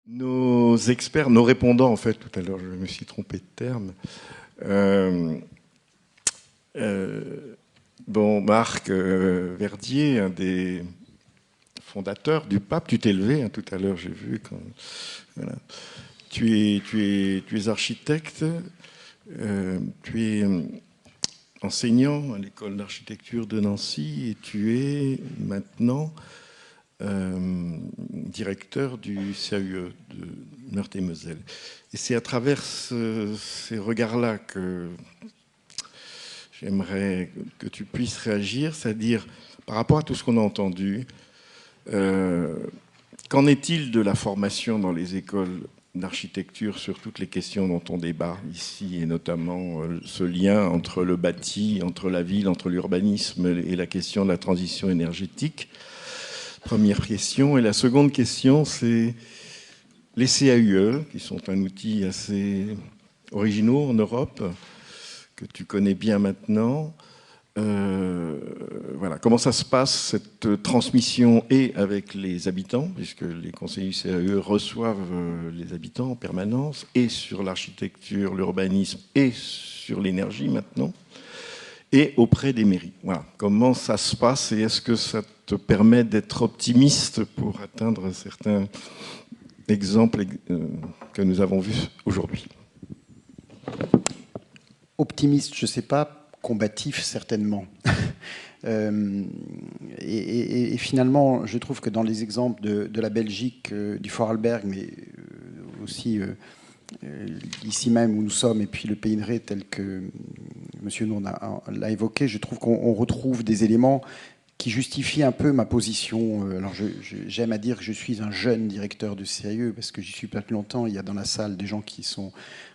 Nos experts, nos répondants, en fait, tout à l'heure, je me suis trompé de terme. Bon, Marc Verdier, un des fondateurs du Pape, tu t'es levé tout à l'heure, j'ai vu. Voilà. Tu es architecte, tu es enseignant à l'école d'architecture de Nancy et tu es maintenant directeur du CAUE de Meurthe-et-Moselle. Et c'est à travers ces regards-là que j'aimerais que tu puisses réagir, c'est-à-dire par rapport à tout ce qu'on a entendu, qu'en est-il de la formation dans les écoles d'architecture sur toutes les questions dont on débat ici, et notamment ce lien entre le bâti, entre la ville, entre l'urbanisme et la question de la transition énergétique? Première question. Et la seconde question, c'est les CAUE, qui sont un outil assez originaux en Europe, que tu connais bien maintenant. Voilà. Comment ça se passe, cette transmission, et avec les habitants, puisque les conseillers du CAUE reçoivent les habitants en permanence, et sur l'architecture, l'urbanisme, et sur l'énergie maintenant, et auprès des mairies. Voilà. Comment ça se passe et est-ce que ça te permet d'être optimiste pour atteindre certains exemples que nous avons vus aujourd'hui? Optimiste, je ne sais pas, combatif, certainement. Et finalement, je trouve que dans les exemples de la Belgique, du Vorarlberg, mais aussi ici même où nous sommes, et puis le Pays de Ré, tel que M. Nour l'a évoqué, je trouve qu'on retrouve des éléments qui justifient un peu ma position. Alors j'aime à dire que je suis un jeune directeur de CAUE, parce que j'y suis pas plus longtemps. Il y a dans la salle des gens qui sont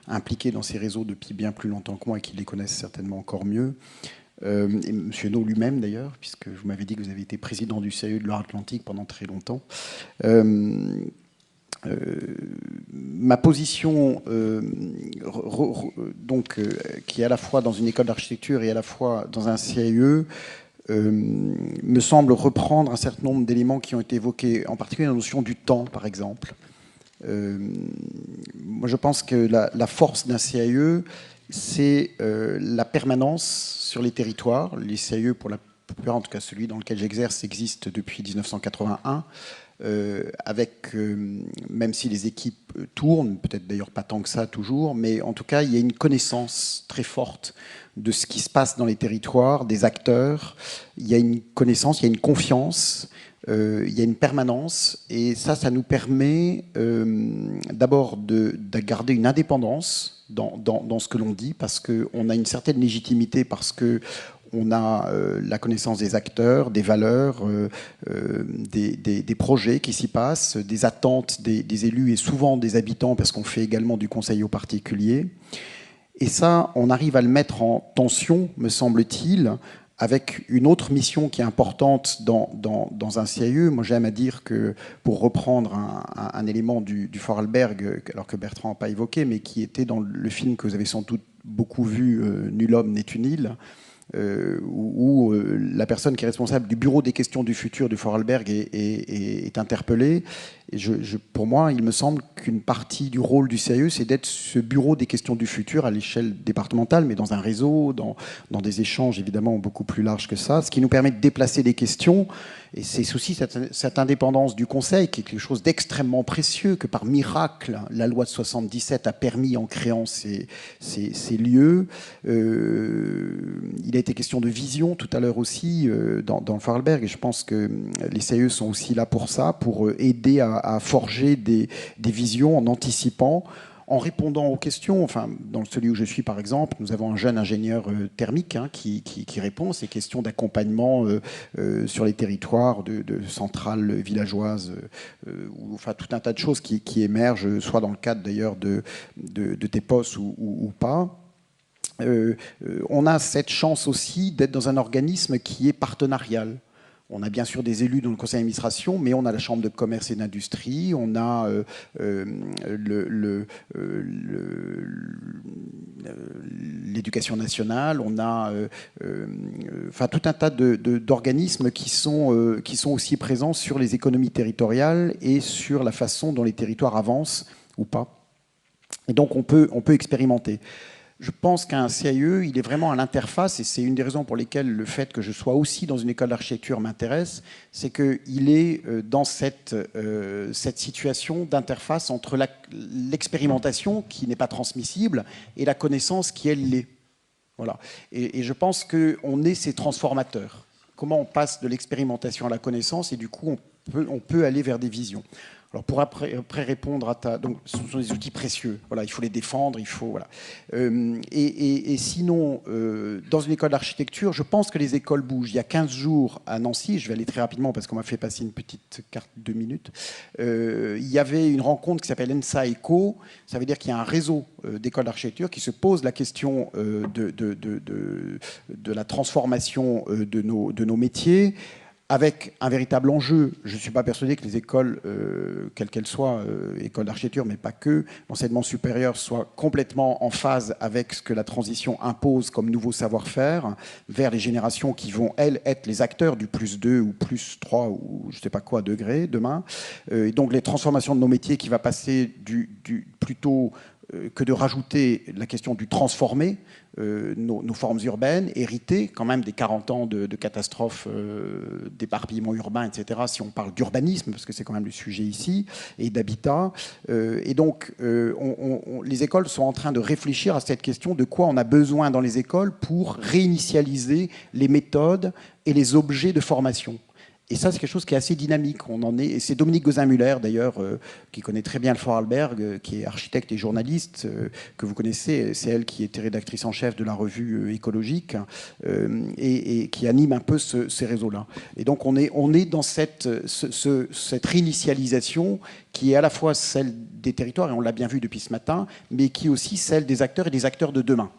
impliqués dans ces réseaux depuis bien plus longtemps que moi et qui les connaissent certainement encore mieux. Et M. No lui-même d'ailleurs, puisque vous m'avez dit que vous avez été président du CAUE de Loire-Atlantique pendant très longtemps. Ma position, qui est à la fois dans une école d'architecture et à la fois dans un CAUE, me semble reprendre un certain nombre d'éléments qui ont été évoqués, en particulier la notion du temps, par exemple. Moi, je pense que la force d'un CAUE, c'est la permanence sur les territoires. Les CAUE, pour la plupart, en tout cas celui dans lequel j'exerce, existe depuis 1981. Même si les équipes tournent, peut-être d'ailleurs pas tant que ça toujours, mais en tout cas, il y a une connaissance très forte de ce qui se passe dans les territoires, des acteurs. Il y a une connaissance, il y a une confiance, il y a une permanence, et ça nous permet d'abord de garder une indépendance dans ce que l'on dit, parce qu'on a une certaine légitimité, parce que on a la connaissance des acteurs, des valeurs, des projets qui s'y passent, des attentes des élus et souvent des habitants, parce qu'on fait également du conseil aux particuliers. Et ça, on arrive à le mettre en tension, me semble-t-il, avec une autre mission qui est importante dans un CAUE. Moi, j'aime à dire que, pour reprendre un élément du Vorarlberg, alors que Bertrand n'a pas évoqué, mais qui était dans le film que vous avez sans doute beaucoup vu, Nul homme n'est une île, où la personne qui est responsable du bureau des questions du futur du Vorarlberg est interpellée. Et pour moi, il me semble qu'une partie du rôle du CAUE, c'est d'être ce bureau des questions du futur à l'échelle départementale, mais dans un réseau, dans des échanges évidemment beaucoup plus larges que ça, ce qui nous permet de déplacer des questions. Et c'est aussi cette indépendance du Conseil qui est quelque chose d'extrêmement précieux, que par miracle, la loi de 77 a permis en créant ces lieux. Il a été question de vision tout à l'heure aussi dans le Vorarlberg, et je pense que les CAUE sont aussi là pour ça, pour aider à forger des visions en anticipant, en répondant aux questions. Enfin, dans celui où je suis, par exemple, nous avons un jeune ingénieur thermique qui répond à ces questions d'accompagnement sur les territoires de centrales villageoises, enfin tout un tas de choses qui émergent, soit dans le cadre d'ailleurs de TEPOS ou pas. On a cette chance aussi d'être dans un organisme qui est partenarial. On a bien sûr des élus dans le conseil d'administration, mais on a la chambre de commerce et d'industrie, on a l'éducation nationale, on a enfin, tout un tas d'organismes qui sont aussi présents sur les économies territoriales et sur la façon dont les territoires avancent ou pas. Et donc on peut expérimenter. Je pense qu'un CIE, il est vraiment à l'interface, et c'est une des raisons pour lesquelles le fait que je sois aussi dans une école d'architecture m'intéresse, c'est qu'il est dans cette situation d'interface entre l'expérimentation, qui n'est pas transmissible, et la connaissance qui, elle, l'est. Voilà. Et je pense qu'on est ces transformateurs. Comment on passe de l'expérimentation à la connaissance, et du coup, on peut aller vers des visions. Alors pour après répondre à ta... Donc ce sont des outils précieux, voilà, il faut les défendre, il faut... Voilà. Et sinon, dans une école d'architecture, je pense que les écoles bougent. Il y a 15 jours à Nancy, je vais aller très rapidement parce qu'on m'a fait passer une petite carte de 2 minutes, il y avait une rencontre qui s'appelle ENSA ECO, ça veut dire qu'il y a un réseau d'écoles d'architecture qui se pose la question de la transformation de nos métiers, avec un véritable enjeu. Je ne suis pas persuadé que les écoles, quelles qu'elles soient, écoles d'architecture, mais pas que, l'enseignement supérieur soit complètement en phase avec ce que la transition impose comme nouveau savoir-faire vers les générations qui vont, elles, être les acteurs du +2 ou +3 ou je ne sais pas quoi degrés demain. Et donc les transformations de nos métiers qui va passer plutôt que de rajouter la question du transformer, nos formes urbaines, héritées quand même des 40 ans de catastrophes, d'éparpillement urbain, etc., si on parle d'urbanisme, parce que c'est quand même le sujet ici, et d'habitat. Et donc, les écoles sont en train de réfléchir à cette question de quoi on a besoin dans les écoles pour réinitialiser les méthodes et les objets de formation. Et ça, c'est quelque chose qui est assez dynamique. Et c'est Dominique Gozin-Muller, d'ailleurs, qui connaît très bien le Vorarlberg, qui est architecte et journaliste, que vous connaissez. C'est elle qui était rédactrice en chef de la revue écologique et qui anime un peu ces réseaux-là. Et donc, on est dans cette réinitialisation qui est à la fois celle des territoires, et on l'a bien vu depuis ce matin, mais qui est aussi celle des acteurs et des acteurs de demain.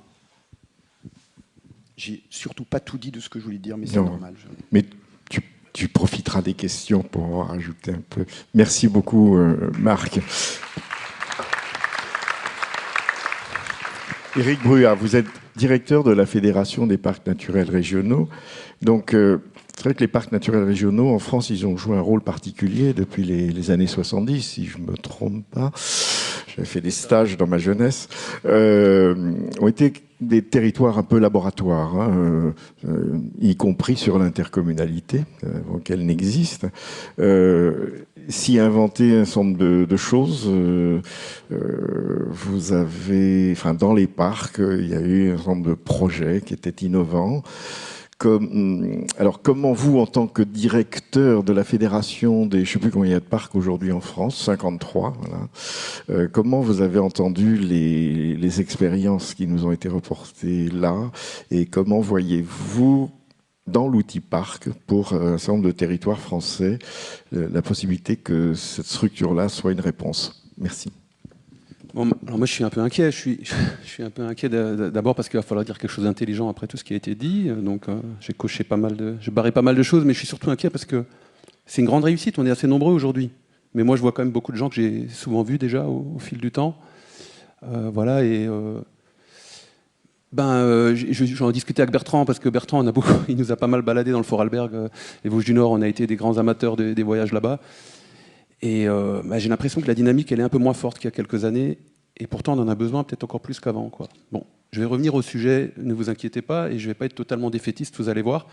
J'ai surtout pas tout dit de ce que je voulais dire, mais c'est normal. Mais tu profiteras des questions pour en rajouter un peu. Merci beaucoup, Marc. Éric Bruat, vous êtes directeur de la Fédération des parcs naturels régionaux. Donc, c'est vrai que les parcs naturels régionaux, en France, ils ont joué un rôle particulier depuis les années 70, si je ne me trompe pas. J'avais fait des stages dans ma jeunesse. Ont été des territoires un peu laboratoires, hein, y compris sur l'intercommunalité, avant qu'elle n'existe. S'y inventer un certain nombre de choses. Vous avez, enfin, dans les parcs, il y a eu un certain nombre de projets qui étaient innovants. Alors, comment vous, en tant que directeur de la fédération des, je ne sais plus combien il y a de parcs aujourd'hui en France, 53, voilà, comment vous avez entendu les expériences qui nous ont été reportées là, et comment voyez-vous, dans l'outil parc, pour un certain nombre de territoires français, la possibilité que cette structure-là soit une réponse? Merci. Bon, alors moi je suis un peu inquiet. Je suis un peu inquiet d'abord parce qu'il va falloir dire quelque chose d'intelligent après tout ce qui a été dit. Donc j'ai barré pas mal de choses, mais je suis surtout inquiet parce que c'est une grande réussite. On est assez nombreux aujourd'hui, mais moi je vois quand même beaucoup de gens que j'ai souvent vus déjà au fil du temps. Voilà, et j'en ai discuté avec Bertrand parce que Bertrand il nous a pas mal baladé dans le Vorarlberg, les Vosges du Nord. On a été des grands amateurs des voyages là-bas. Et j'ai l'impression que la dynamique, elle est un peu moins forte qu'il y a quelques années. Et pourtant, on en a besoin peut-être encore plus qu'avant, quoi. Bon, je vais revenir au sujet, ne vous inquiétez pas, et je ne vais pas être totalement défaitiste, vous allez voir.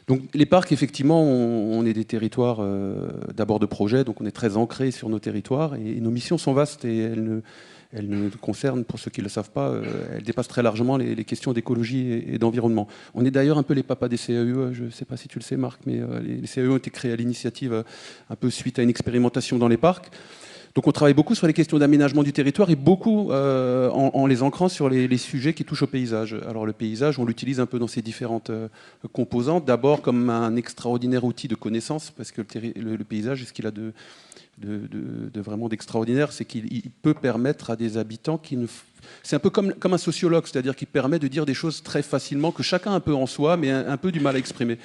Donc, les parcs, effectivement, on est des territoires d'abord de projet, donc on est très ancrés sur nos territoires. Et nos missions sont vastes et elles ne concernent, pour ceux qui ne le savent pas, elles dépassent très largement les questions d'écologie et d'environnement. On est d'ailleurs un peu les papas des CAE, je ne sais pas si tu le sais Marc, mais les CAE ont été créés à l'initiative un peu suite à une expérimentation dans les parcs. Donc on travaille beaucoup sur les questions d'aménagement du territoire et beaucoup en les ancrant sur les sujets qui touchent au paysage. Alors le paysage, on l'utilise un peu dans ses différentes composantes. D'abord comme un extraordinaire outil de connaissance, parce que le paysage, ce qu'il a de vraiment d'extraordinaire, c'est qu'il peut permettre à des habitants c'est un peu comme un sociologue, c'est-à-dire qu'il permet de dire des choses très facilement que chacun a un peu en soi, mais un peu du mal à exprimer.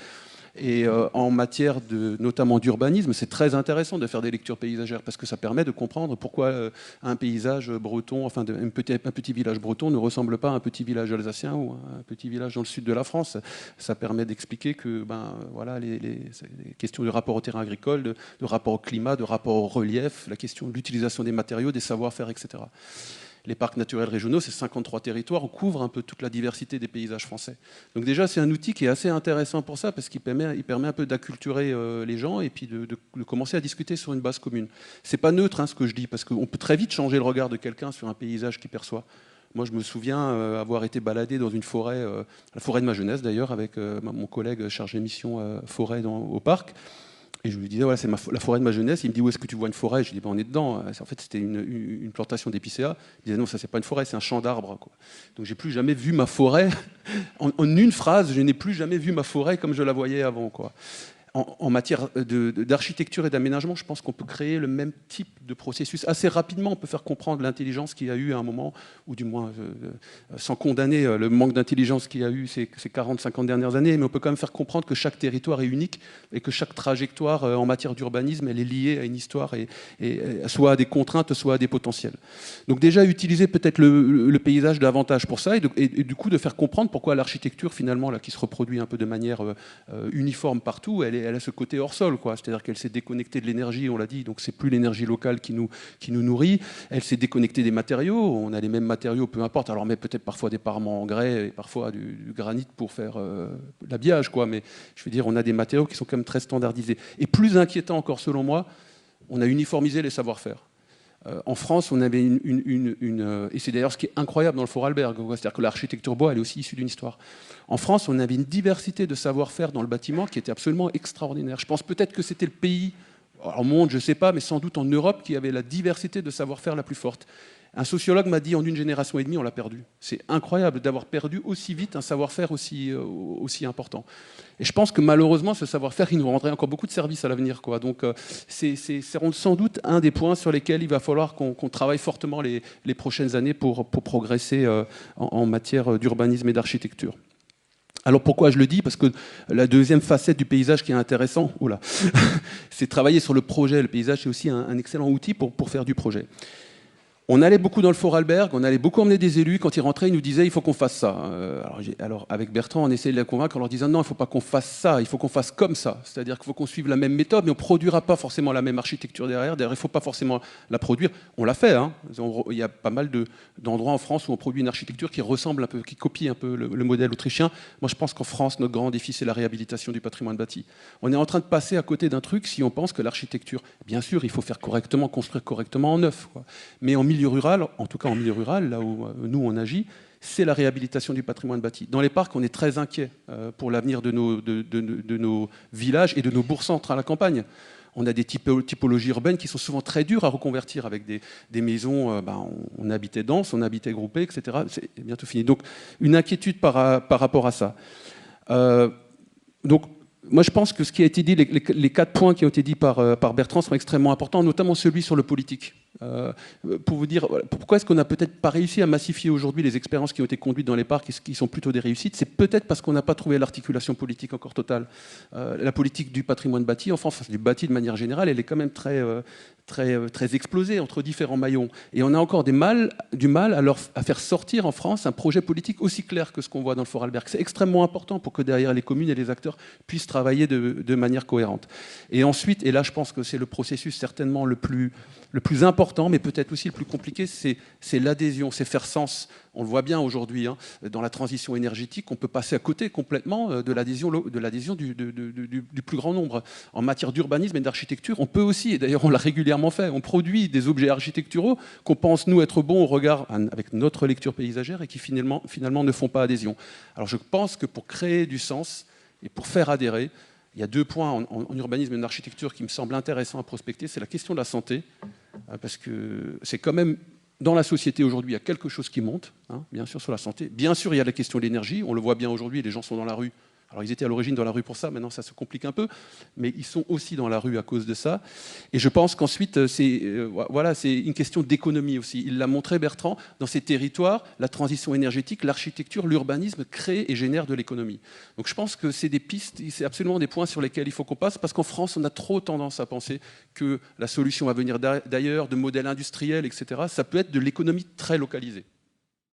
Et en matière notamment d'urbanisme, c'est très intéressant de faire des lectures paysagères parce que ça permet de comprendre pourquoi un paysage breton, enfin un petit village breton ne ressemble pas à un petit village alsacien ou un petit village dans le sud de la France. Ça permet d'expliquer que voilà, les questions de rapport au terrain agricole, de rapport au climat, de rapport au relief, la question de l'utilisation des matériaux, des savoir-faire, etc. Les parcs naturels régionaux, c'est 53 territoires, on couvre un peu toute la diversité des paysages français. Donc déjà, c'est un outil qui est assez intéressant pour ça, parce qu'il permet un peu d'acculturer les gens et puis de commencer à discuter sur une base commune. C'est pas neutre ce que je dis, parce qu'on peut très vite changer le regard de quelqu'un sur un paysage qu'il perçoit. Moi, je me souviens avoir été baladé dans une forêt, la forêt de ma jeunesse d'ailleurs, avec mon collègue chargé de mission forêt au parc. Et je lui disais, voilà, c'est la forêt de ma jeunesse. Il me dit, où est-ce que tu vois une forêt? Je lui dis, on est dedans. En fait, c'était une plantation d'épicéas. Il disait, non, ça, c'est pas une forêt, c'est un champ d'arbres. Donc, j'ai plus jamais vu ma forêt. En une phrase, je n'ai plus jamais vu ma forêt comme je la voyais avant, quoi. En matière d'architecture et d'aménagement, je pense qu'on peut créer le même type de processus. Assez rapidement, on peut faire comprendre l'intelligence qu'il y a eu à un moment, ou du moins, sans condamner le manque d'intelligence qu'il y a eu ces 40-50 dernières années, mais on peut quand même faire comprendre que chaque territoire est unique et que chaque trajectoire en matière d'urbanisme, elle est liée à une histoire, et soit à des contraintes, soit à des potentiels. Donc déjà, utiliser peut-être le paysage davantage pour ça, et du coup de faire comprendre pourquoi l'architecture, finalement, là, qui se reproduit un peu de manière uniforme partout, elle a ce côté hors sol, quoi. C'est-à-dire qu'elle s'est déconnectée de l'énergie, on l'a dit, donc c'est plus l'énergie locale qui nous nourrit. Elle s'est déconnectée des matériaux, on a les mêmes matériaux, peu importe. Alors, mais peut-être parfois des parements en grès et parfois du granit pour faire l'habillage, quoi. Mais je veux dire, on a des matériaux qui sont quand même très standardisés. Et plus inquiétant encore, selon moi, on a uniformisé les savoir-faire. En France, on avait et c'est d'ailleurs ce qui est incroyable dans le Vorarlberg, c'est-à-dire que l'architecture bois, elle est aussi issue d'une histoire. En France, on avait une diversité de savoir-faire dans le bâtiment qui était absolument extraordinaire. Je pense peut-être que c'était le pays, au monde, je ne sais pas, mais sans doute en Europe, qui avait la diversité de savoir-faire la plus forte. Un sociologue m'a dit, en une génération et demie, on l'a perdu. C'est incroyable d'avoir perdu aussi vite un savoir-faire aussi important. Et je pense que malheureusement, ce savoir-faire, il nous rendrait encore beaucoup de services à l'avenir, quoi. Donc c'est sans doute un des points sur lesquels il va falloir qu'on travaille fortement les prochaines années pour progresser en matière d'urbanisme et d'architecture. Alors pourquoi je le dis? Parce que la deuxième facette du paysage qui est intéressant, c'est travailler sur le projet. Le paysage, c'est aussi un excellent outil pour faire du projet. On allait beaucoup dans le Vorarlberg, on allait beaucoup emmener des élus. Quand ils rentraient, ils nous disaient il faut qu'on fasse ça. Alors avec Bertrand, on essayait de les convaincre en leur disant non, il ne faut pas qu'on fasse ça, il faut qu'on fasse comme ça. C'est-à-dire qu'il faut qu'on suive la même méthode, mais on ne produira pas forcément la même architecture derrière. D'ailleurs, il ne faut pas forcément la produire. On l'a fait. Il y a pas mal d'endroits en France où on produit une architecture qui ressemble un peu, qui copie un peu le modèle autrichien. Moi, je pense qu'en France, notre grand défi, c'est la réhabilitation du patrimoine bâti. On est en train de passer à côté d'un truc si on pense que l'architecture, bien sûr, il faut faire correctement, construire correctement en neuf, quoi. Mais en milieu rural, en tout cas en milieu rural, là où nous on agit, c'est la réhabilitation du patrimoine bâti. Dans les parcs, on est très inquiet pour l'avenir de nos villages et de nos bourgs-centres à la campagne. On a des typologies urbaines qui sont souvent très dures à reconvertir avec des maisons, on habitait dense, on habitait groupé, etc. C'est bientôt fini. Donc une inquiétude par rapport à ça. Donc moi, je pense que ce qui a été dit, les 4 points qui ont été dits par Bertrand sont extrêmement importants, notamment celui sur le politique. Pour vous dire, pourquoi est-ce qu'on n'a peut-être pas réussi à massifier aujourd'hui les expériences qui ont été conduites dans les parcs et qui sont plutôt des réussites? C'est peut-être parce qu'on n'a pas trouvé l'articulation politique encore totale. La politique du patrimoine bâti, enfin du bâti de manière générale, elle est quand même très explosée entre différents maillons. Et on a encore du mal à faire sortir en France un projet politique aussi clair que ce qu'on voit dans le Vorarlberg. C'est extrêmement important pour que derrière les communes et les acteurs puissent travailler de manière cohérente. Et ensuite, et là je pense que c'est le processus certainement le plus important, mais peut-être aussi le plus compliqué, c'est l'adhésion, c'est faire sens. On le voit bien aujourd'hui, dans la transition énergétique, on peut passer à côté complètement de l'adhésion du plus grand nombre. En matière d'urbanisme et d'architecture, on peut aussi, et d'ailleurs on l'a régulièrement fait, on produit des objets architecturaux qu'on pense nous être bons au regard avec notre lecture paysagère et qui finalement ne font pas adhésion. Alors je pense que pour créer du sens et pour faire adhérer, il y a 2 points en urbanisme et en architecture qui me semblent intéressants à prospecter. C'est la question de la santé, parce que c'est quand même, dans la société aujourd'hui, il y a quelque chose qui monte, bien sûr, sur la santé. Bien sûr, il y a la question de l'énergie. On le voit bien aujourd'hui, les gens sont dans la rue. Alors ils étaient à l'origine dans la rue pour ça, maintenant ça se complique un peu, mais ils sont aussi dans la rue à cause de ça. Et je pense qu'ensuite, voilà, c'est une question d'économie aussi. Il l'a montré, Bertrand, dans ces territoires, la transition énergétique, l'architecture, l'urbanisme créent et génèrent de l'économie. Donc je pense que c'est des pistes, c'est absolument des points sur lesquels il faut qu'on passe, parce qu'en France, on a trop tendance à penser que la solution va venir d'ailleurs, de modèles industriels, etc. Ça peut être de l'économie très localisée.